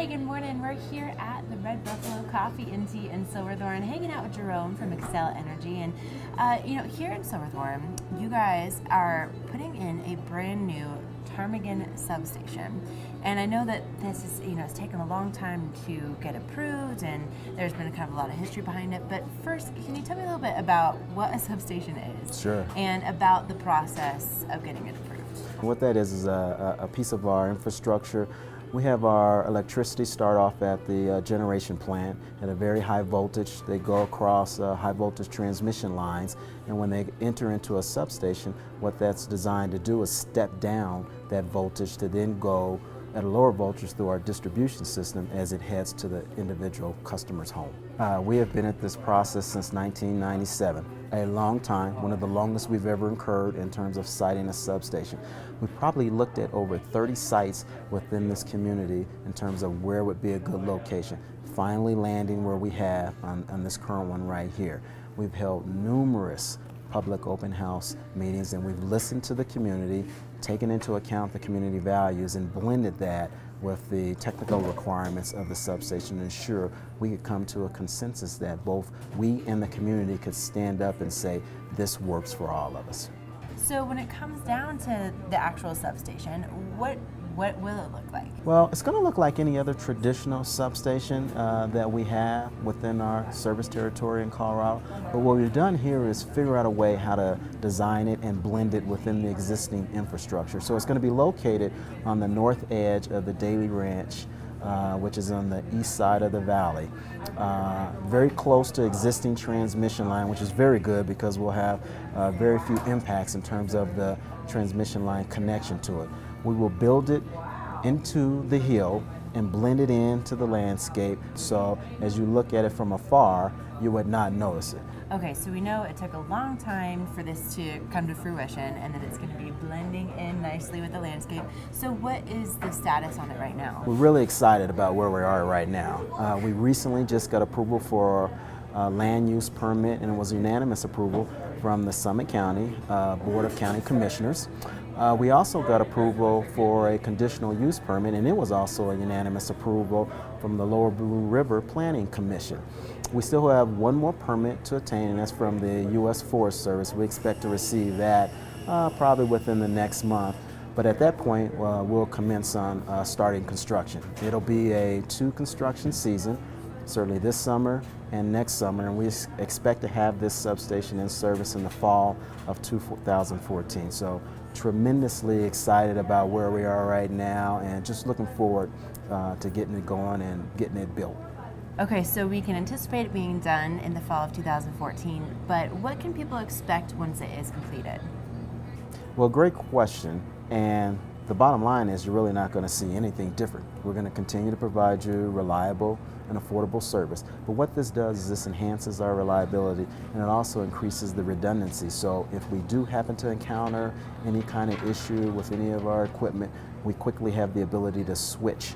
Hey, good morning. We're here at the Red Buffalo Coffee and Tea in Silverthorne, hanging out with Jerome from Xcel Energy. And here in Silverthorne, you guys are putting in a brand new Ptarmigan substation. And I know that this is, it's taken a long time to get approved, and there's been kind of a lot of history behind it. But first, can you tell me a little bit about what a substation is? Sure. And about the process of getting it approved? What that is a piece of our infrastructure. We have our electricity start off at the generation plant at a very high voltage. They go across high voltage transmission lines, and when they enter into a substation, what that's designed to do is step down that voltage to then go at a lower voltage through our distribution system as it heads to the individual customer's home. We have been at this process since 1997, a long time, one of the longest we've ever incurred in terms of siting a substation. We've probably looked at over 30 sites within this community in terms of where would be a good location. Finally landing where we have on this current one right here. We've held numerous public open house meetings, and we've listened to the community, taken into account the community values, and blended that with the technical requirements of the substation to ensure we could come to a consensus that both we and the community could stand up and say, this works for all of us. So when it comes down to the actual substation, what will it look like? Well, it's going to look like any other traditional substation that we have within our service territory in Colorado. But what we've done here is figure out a way how to design it and blend it within the existing infrastructure. So it's going to be located on the north edge of the Daly Ranch, which is on the east side of the valley. Very close to existing transmission line, which is very good because we'll have very few impacts in terms of the transmission line connection to it. We will build it into the hill and blend it into the landscape, so as you look at it from afar, you would not notice it. Okay, so we know it took a long time for this to come to fruition, and that it's going to be blending in nicely with the landscape. So what is the status on it right now? We're really excited about where we are right now. We recently just got approval for a land use permit, and it was unanimous approval from the Summit County Board of County Commissioners. We also got approval for a conditional use permit, and it was also a unanimous approval from the Lower Blue River Planning Commission. We still have one more permit to attain, and that's from the U.S. Forest Service. We expect to receive that probably within the next month. But at that point, we'll commence on starting construction. It'll be a 2 construction season, certainly this summer and next summer, and we expect to have this substation in service in the fall of 2014. So tremendously excited about where we are right now, and just looking forward to getting it going and getting it built. Okay, so we can anticipate it being done in the fall of 2014, but what can people expect once it is completed? Well, great question, and the bottom line is you're really not going to see anything different. We're going to continue to provide you reliable and affordable service. But what this does is this enhances our reliability, and it also increases the redundancy. So if we do happen to encounter any kind of issue with any of our equipment, we quickly have the ability to switch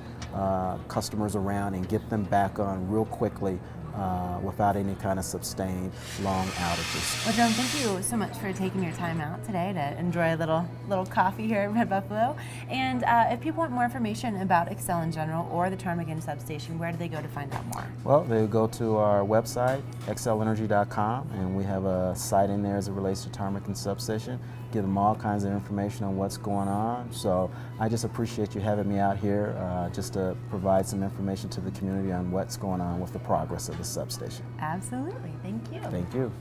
customers around and get them back on real quickly without any kind of sustained long outages. Well, Jerome, thank you so much for taking your time out today to enjoy a little coffee here at Red Buffalo. And if people want more information about Xcel in general or the Ptarmigan substation, where do they go to find out more? Well, they go to our website, xcelenergy.com, and we have a site in there as it relates to Ptarmigan substation. Give them all kinds of information on what's going on. So I just appreciate you having me out here just to provide some information to the community on what's going on with the progress of the substation. Absolutely. Thank you. Thank you.